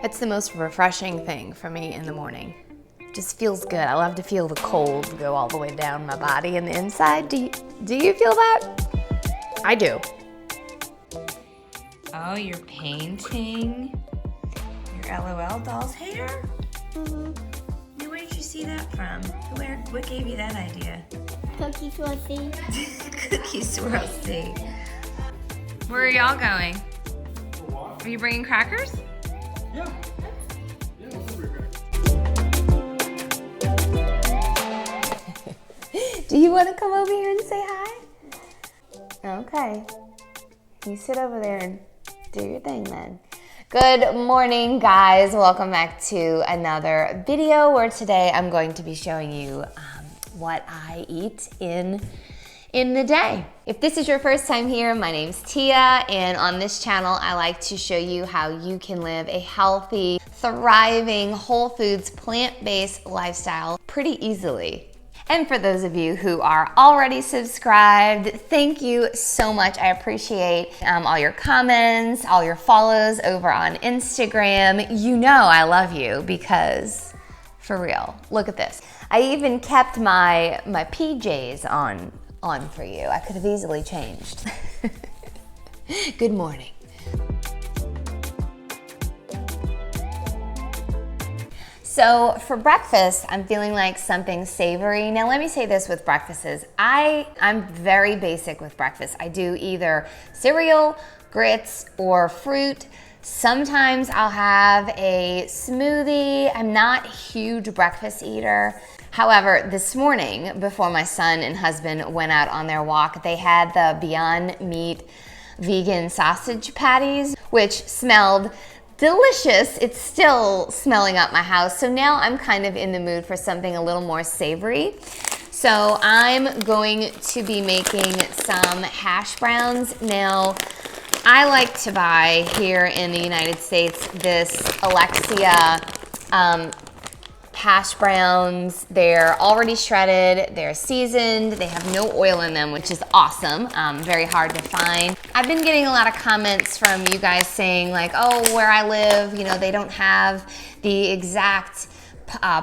It's the most refreshing thing for me in the morning. Just feels good. I love to feel the cold go all the way down my body and the inside. Do you feel that? I do. Oh, you're painting your LOL doll's hair? Mm-hmm. Where did you see that from? What gave you that idea? Cookie Swirl. Cookie Swirl. Where are y'all going? Are you bringing crackers? Yeah. Do you want to come over here and say hi? Okay. You sit over there and do your thing then. Good morning, guys. Welcome back to another video where today I'm going to be showing you what I eat in the day. If this is your first time here, my name's Tia, and on this channel, I like to show you how you can live a healthy, thriving, whole foods, plant-based lifestyle pretty easily. And for those of you who are already subscribed, thank you so much. I appreciate all your comments, all your follows over on Instagram. You know I love you because, for real, look at this. I even kept my PJs on for you. I could have easily changed. Good morning. So for breakfast, I'm feeling like something savory. Now let me say this with breakfasts. I'm very basic with breakfast. I do either cereal, grits, or fruit. Sometimes I'll have a smoothie. I'm not a huge breakfast eater. However, this morning, before my son and husband went out on their walk, they had the Beyond Meat vegan sausage patties, which smelled delicious. It's still smelling up my house. So now I'm kind of in the mood for something a little more savory. So I'm going to be making some hash browns. Now, I like to buy here in the United States this Alexia hash browns. They're already shredded, they're seasoned, they have no oil in them, which is awesome. Very hard to find. I've been getting a lot of comments from you guys saying like, oh, where I live, you know, they don't have the exact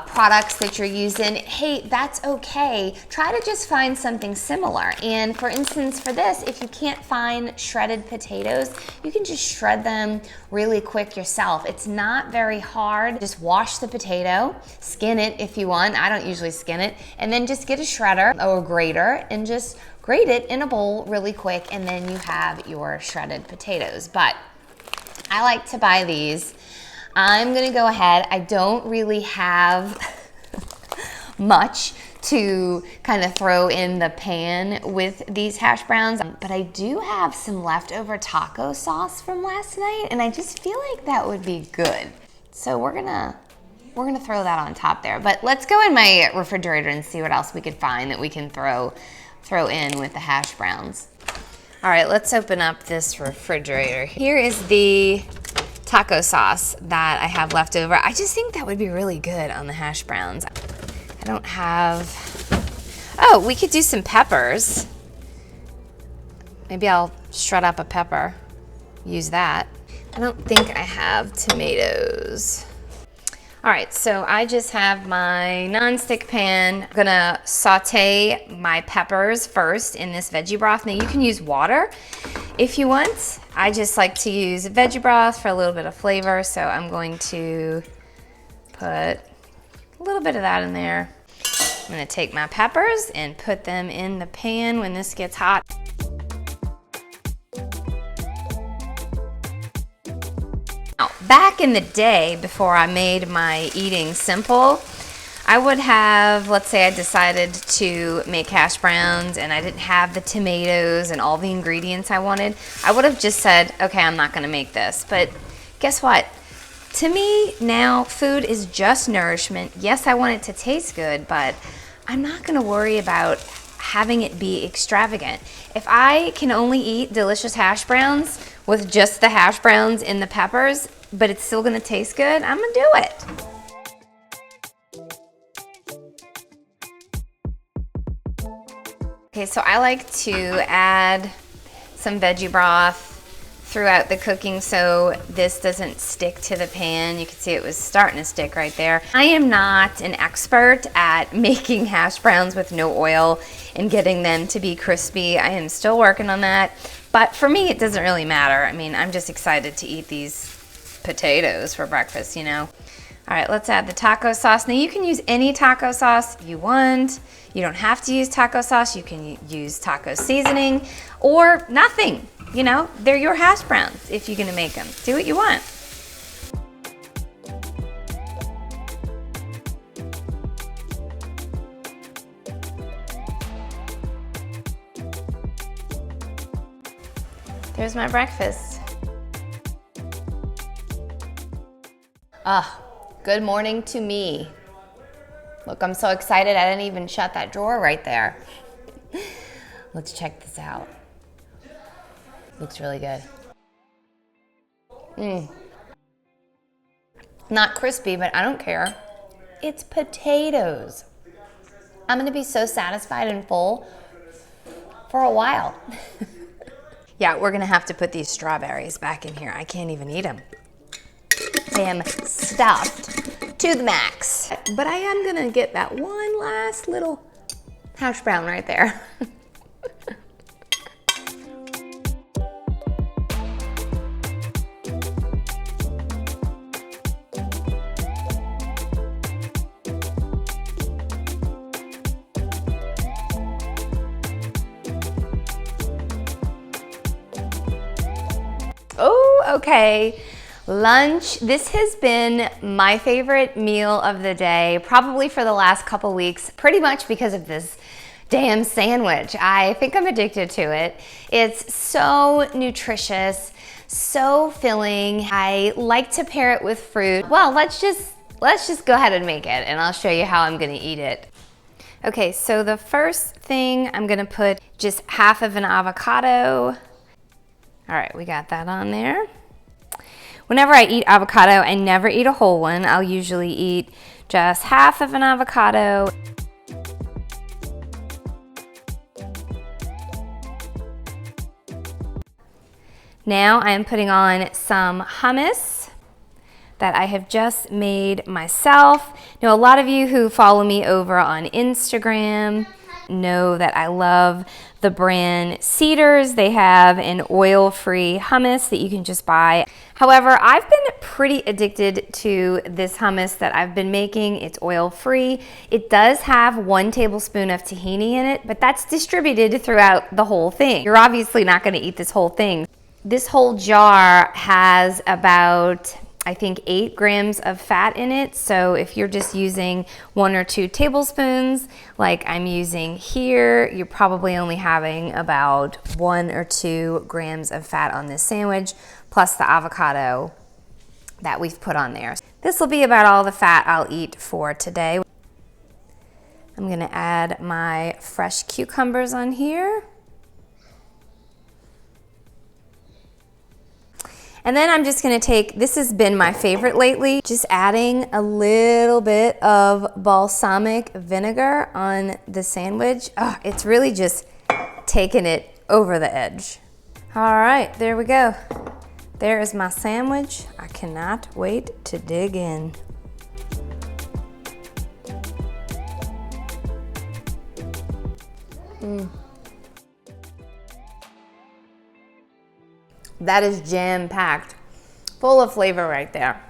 products that you're using. Hey, that's okay. Try to just find something similar. And for instance, for this, if you can't find shredded potatoes, you can just shred them really quick yourself. It's not very hard. Just wash the potato, skin it if you want. I don't usually skin it. And then just get a shredder or a grater and just grate it in a bowl really quick, and then you have your shredded potatoes. But I like to buy these. I'm gonna go ahead. I don't really have much to kind of throw in the pan with these hash browns, but I do have some leftover taco sauce from last night, and I just feel like that would be good. So we're gonna throw that on top there. But let's go in my refrigerator and see what else we could find that we can throw in with the hash browns. All right, let's open up this refrigerator. Here is the taco sauce that I have left over. I just think that would be really good on the hash browns. I don't have, oh, we could do some peppers. Maybe I'll shred up a pepper, use that. I don't think I have tomatoes. All right, so I just have my nonstick pan. I'm gonna saute my peppers first in this veggie broth. Now you can use water if you want. I just like to use veggie broth for a little bit of flavor, so I'm going to put a little bit of that in there. I'm gonna take my peppers and put them in the pan when this gets hot. Now, back in the day, before I made my eating simple, I would have, let's say I decided to make hash browns and I didn't have the tomatoes and all the ingredients I wanted, I would have just said, okay, I'm not gonna make this. But guess what? To me now, food is just nourishment. Yes, I want it to taste good, but I'm not gonna worry about having it be extravagant. If I can only eat delicious hash browns with just the hash browns and the peppers, but it's still gonna taste good, I'm gonna do it. Okay, so I like to add some veggie broth throughout the cooking so this doesn't stick to the pan. You can see it was starting to stick right there. I am not an expert at making hash browns with no oil and getting them to be crispy. I am still working on that, but for me it doesn't really matter. I mean, I'm just excited to eat these potatoes for breakfast, you know. All right, let's add the taco sauce. Now you can use any taco sauce you want. You don't have to use taco sauce. You can use taco seasoning or nothing. You know, they're your hash browns if you're gonna make them. Do what you want. There's my breakfast. Good morning to me. Look, I'm so excited I didn't even shut that drawer right there. Let's check this out. Looks really good. Not crispy, but I don't care. It's potatoes. I'm gonna be so satisfied and full for a while. Yeah, we're gonna have to put these strawberries back in here. I can't even eat them. I am stuffed to the max. But I am gonna get that one last little hash brown right there. Oh, okay. Lunch. This has been my favorite meal of the day, probably for the last couple weeks, pretty much because of this damn sandwich. I think I'm addicted to it. It's so nutritious, so filling. I like to pair it with fruit. Well, let's just go ahead and make it, and I'll show you how I'm gonna eat it. Okay, so the first thing, I'm gonna put just half of an avocado. All right, we got that on there. Whenever I eat avocado, I never eat a whole one. I'll usually eat just half of an avocado. Now I am putting on some hummus that I have just made myself. Now, a lot of you who follow me over on Instagram know that I love the brand Cedars. They have an oil-free hummus that you can just buy. However, I've been pretty addicted to this hummus that I've been making. It's oil-free. It does have 1 tablespoon of tahini in it, but that's distributed throughout the whole thing. You're obviously not going to eat this whole thing. This whole jar has about, I think, 8 grams of fat in it. So if you're just using 1 or 2 tablespoons, like I'm using here, you're probably only having about 1 or 2 grams of fat on this sandwich, plus the avocado that we've put on there. This will be about all the fat I'll eat for today. I'm gonna add my fresh cucumbers on here. And then I'm just gonna take, this has been my favorite lately, just adding a little bit of balsamic vinegar on the sandwich. Oh, it's really just taking it over the edge. All right, there we go. There is my sandwich. I cannot wait to dig in. That is jam-packed, full of flavor right there.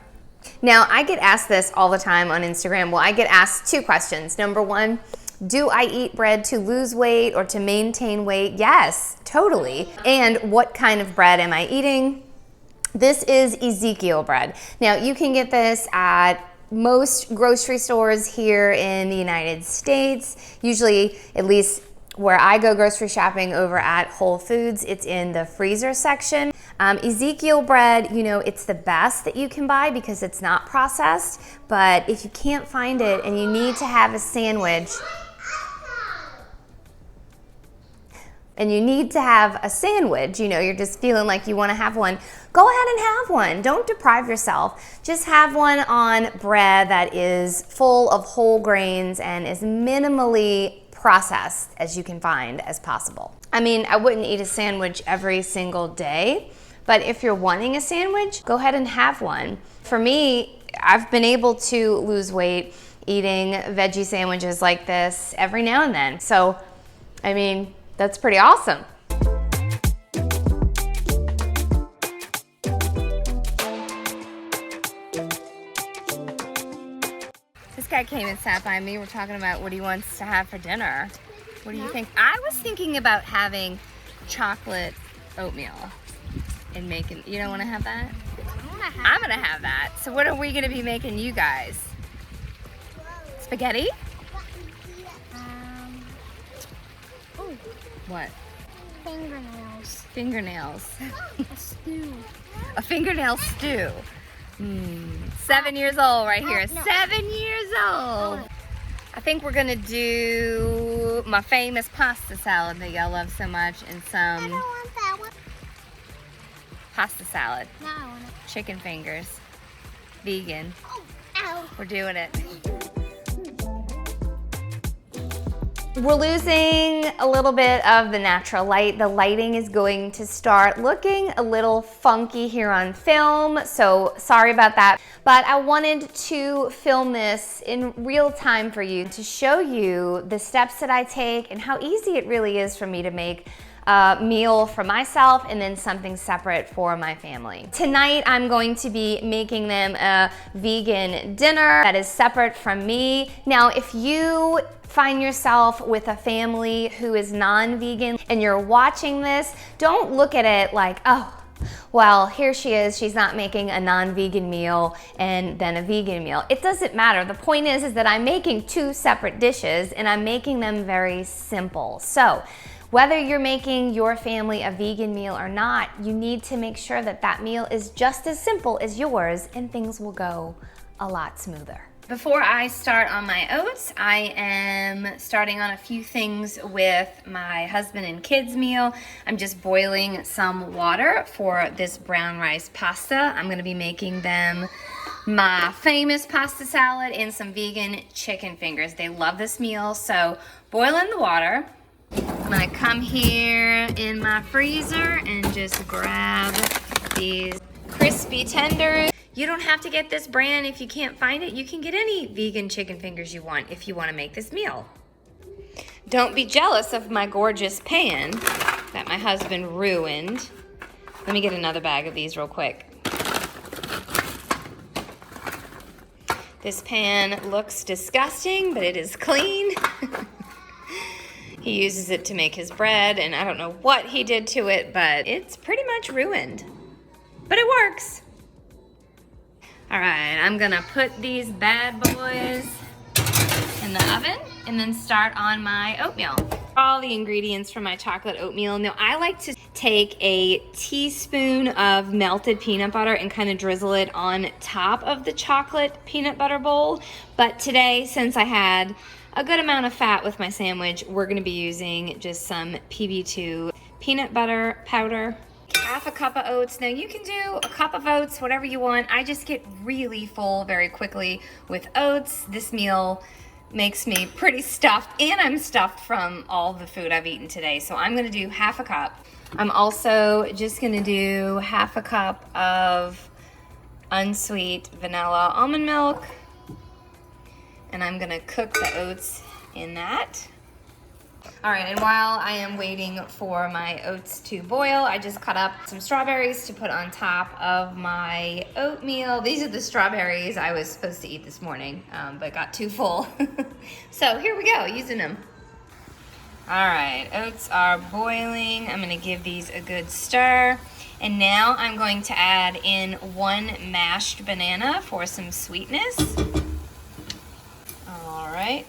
Now, I get asked this all the time on Instagram. Well, I get asked 2 questions. Number 1, do I eat bread to lose weight or to maintain weight? Yes, totally. And what kind of bread am I eating? This is Ezekiel bread. Now, you can get this at most grocery stores here in the United States. Usually, at least where I go grocery shopping over at Whole Foods, it's in the freezer section. Ezekiel bread, you know, it's the best that you can buy because it's not processed, but if you can't find it and you need to have a sandwich, you know, you're just feeling like you want to have one, go ahead and have one. Don't deprive yourself. Just have one on bread that is full of whole grains and as minimally processed as you can find as possible. I mean, I wouldn't eat a sandwich every single day, But if you're wanting a sandwich, go ahead and have one. For me, I've been able to lose weight eating veggie sandwiches like this every now and then. So, I mean, that's pretty awesome. This guy came and sat by me. We're talking about what he wants to have for dinner. What do you think? I was thinking about having chocolate oatmeal and making, you don't want to have that? I'm gonna have that. So what are we gonna be making you guys? Spaghetti? Oh, What? fingernails. Fingernails. A stew. A fingernail stew. 7 years old right here. No. 7 years old. I think we're gonna do my famous pasta salad that y'all love so much and I some don't want that one. pasta salad. No, I want it. Chicken fingers. Vegan. Oh, ow. We're doing it. We're losing a little bit of the natural light. The lighting is going to start looking a little funky here on film, so sorry about that. But I wanted to film this in real time for you to show you the steps that I take and how easy it really is for me to make a meal for myself and then something separate for my family. Tonight I'm going to be making them a vegan dinner that is separate from me. Now if you find yourself with a family who is non-vegan and you're watching this, don't look at it like, oh, well, here she is, she's not making a non-vegan meal and then a vegan meal. It doesn't matter. The point is that I'm making two separate dishes and I'm making them very simple. So whether you're making your family a vegan meal or not, you need to make sure that that meal is just as simple as yours and things will go a lot smoother. Before I start on my oats, I am starting on a few things with my husband and kids meal. I'm just boiling some water for this brown rice pasta. I'm gonna be making them my famous pasta salad and some vegan chicken fingers. They love this meal, so boil in the water. I'm gonna come here in my freezer and just grab these crispy tenders. You don't have to get this brand if you can't find it. You can get any vegan chicken fingers you want if you want to make this meal. Don't be jealous of my gorgeous pan that my husband ruined. Let me get another bag of these real quick. This pan looks disgusting, but it is clean. He uses it to make his bread, and I don't know what he did to it, but it's pretty much ruined. But it works. All right, I'm gonna put these bad boys in the oven and then start on my oatmeal. All the ingredients for my chocolate oatmeal. Now, I like to take a teaspoon of melted peanut butter and kind of drizzle it on top of the chocolate peanut butter bowl. But today, since I had a good amount of fat with my sandwich, we're gonna be using just some PB2 peanut butter powder. Half a cup of oats. Now you can do a cup of oats, whatever you want. I just get really full very quickly with oats. This meal makes me pretty stuffed, and I'm stuffed from all the food I've eaten today. So I'm gonna do half a cup. I'm also just gonna do half a cup of unsweet vanilla almond milk. And I'm gonna cook the oats in that. All right, and while I am waiting for my oats to boil, I just cut up some strawberries to put on top of my oatmeal. These are the strawberries I was supposed to eat this morning, but got too full. So here we go, using them. All right, oats are boiling. I'm gonna give these a good stir. And now I'm going to add in 1 mashed banana for some sweetness. All right.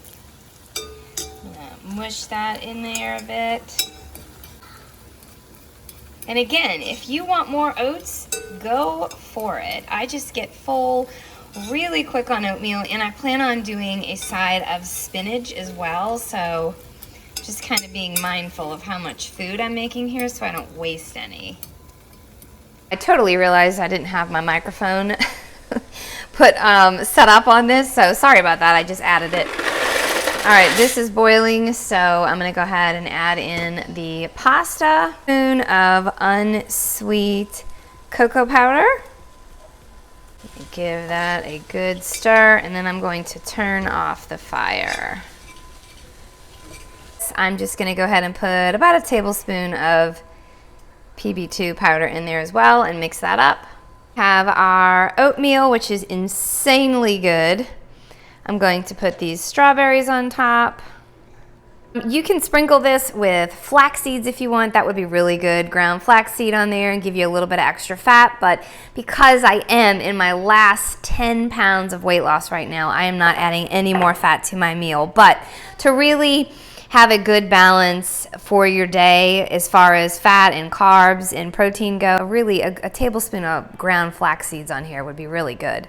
Mush that in there a bit. And again, if you want more oats, go for it. I just get full really quick on oatmeal, and I plan on doing a side of spinach as well, so just kind of being mindful of how much food I'm making here so I don't waste any. I totally realized I didn't have my microphone set up on this, so sorry about that. I just added it. All right, this is boiling, so I'm gonna go ahead and add in the pasta. Spoon of unsweet cocoa powder. Give that a good stir, and then I'm going to turn off the fire. I'm just going to go ahead and put about a tablespoon of PB2 powder in there as well and mix that up. Have our oatmeal, which is insanely good. I'm going to put these strawberries on top. You can sprinkle this with flax seeds if you want. That would be really good. Ground flaxseed on there and give you a little bit of extra fat. But because I am in my last 10 pounds of weight loss right now, I am not adding any more fat to my meal. But to really have a good balance for your day as far as fat and carbs and protein go, really a tablespoon of ground flax seeds on here would be really good.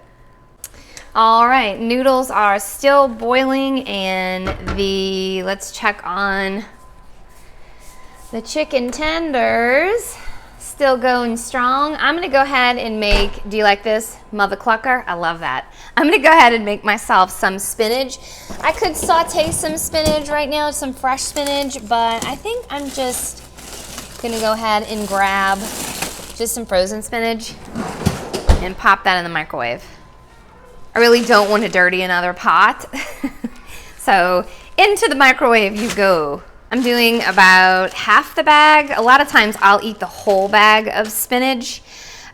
All right, noodles are still boiling, and let's check on the chicken tenders. Still going strong. I'm gonna go ahead and make, do you like this? Mother clucker, I love that. I'm gonna go ahead and make myself some spinach. I could saute some spinach right now, some fresh spinach, but I think I'm just gonna go ahead and grab just some frozen spinach and pop that in the microwave. I really don't want to dirty another pot. So into the microwave you go. I'm doing about half the bag. A lot of times I'll eat the whole bag of spinach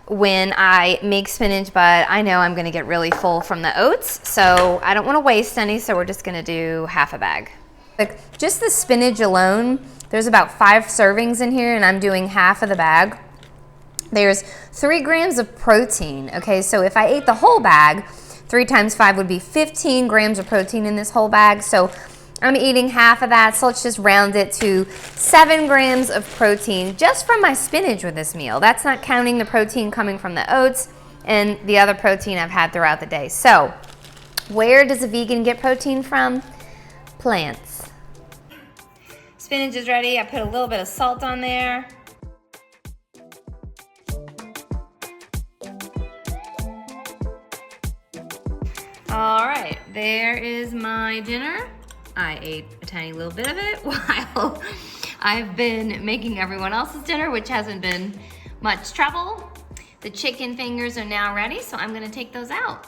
when I make spinach, but I know I'm gonna get really full from the oats, so I don't want to waste any, so we're just gonna do half a bag. Like just the spinach alone, there's about 5 servings in here, and I'm doing half of the bag. There's 3 grams of protein, okay? So if I ate the whole bag, 3 times 5 would be 15 grams of protein in this whole bag. So I'm eating half of that, so let's just round it to 7 grams of protein just from my spinach with this meal. That's not counting the protein coming from the oats and the other protein I've had throughout the day. So where does a vegan get protein from? Plants. Spinach is ready. I put a little bit of salt on there. All right, there is my dinner. I ate a tiny little bit of it while I've been making everyone else's dinner, which hasn't been much trouble. The chicken fingers are now ready, so I'm gonna take those out.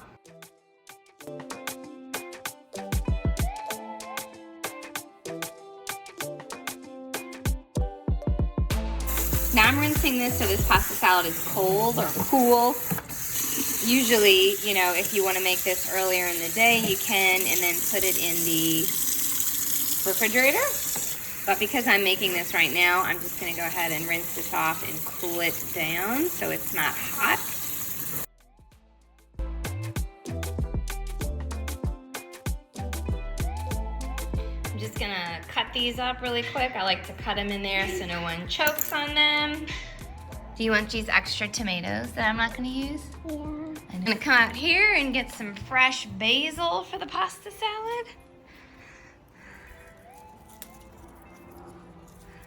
Now I'm rinsing this so this pasta salad is cold or cool. Usually, you know, if you want to make this earlier in the day, you can, and then put it in the refrigerator. But because I'm making this right now, I'm just going to go ahead and rinse this off and cool it down so it's not hot. I'm just going to cut these up really quick. I like to cut them in there so no one chokes on them. Do you want these extra tomatoes that I'm not going to use? Yeah. I'm gonna come out here and get some fresh basil for the pasta salad.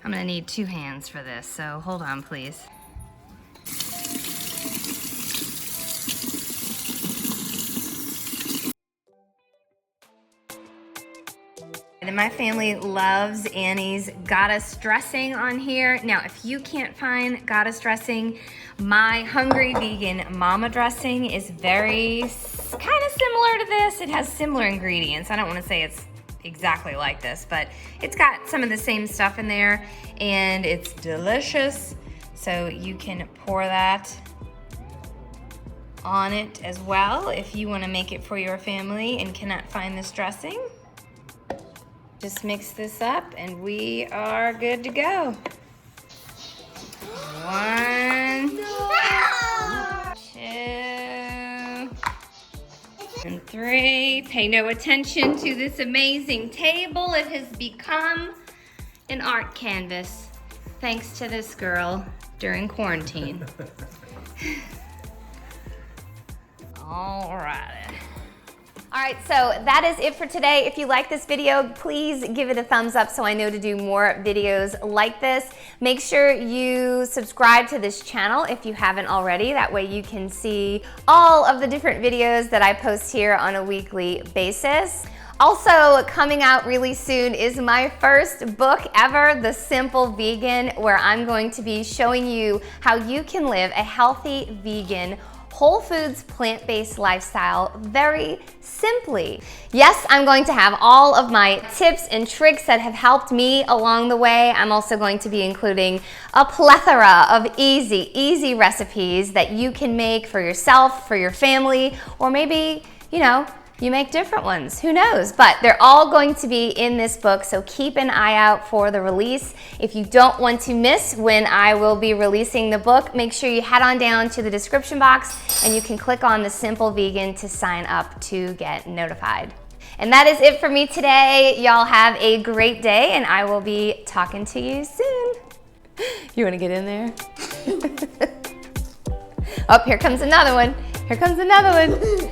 I'm gonna need 2 hands for this, so hold on, please. And my family loves Annie's goddess dressing on here. Now, if you can't find goddess dressing, my Hungry Vegan Mama dressing is very kind of similar to this. It has similar ingredients. I don't want to say it's exactly like this, but it's got some of the same stuff in there, and it's delicious. So you can pour that on it as well if you want to make it for your family and cannot find this dressing. Just mix this up and we are good to go. 1, 2, and 3. Pay no attention to this amazing table. It has become an art canvas thanks to this girl during quarantine. All right. All right, so that is it for today. If you like this video, please give it a thumbs up so I know to do more videos like this. Make sure you subscribe to this channel if you haven't already. That way you can see all of the different videos that I post here on a weekly basis. Also coming out really soon is my first book ever, The Simple Vegan, where I'm going to be showing you how you can live a healthy vegan whole foods, plant-based lifestyle very simply. Yes, I'm going to have all of my tips and tricks that have helped me along the way. I'm also going to be including a plethora of easy recipes that you can make for yourself, for your family, or maybe, you know, you make different ones, who knows? But they're all going to be in this book, so keep an eye out for the release. If you don't want to miss when I will be releasing the book, make sure you head on down to the description box and you can click on the Simple Vegan to sign up to get notified. And that is it for me today. Y'all have a great day and I will be talking to you soon. You wanna get in there? Oh, here comes another one. Here comes another one.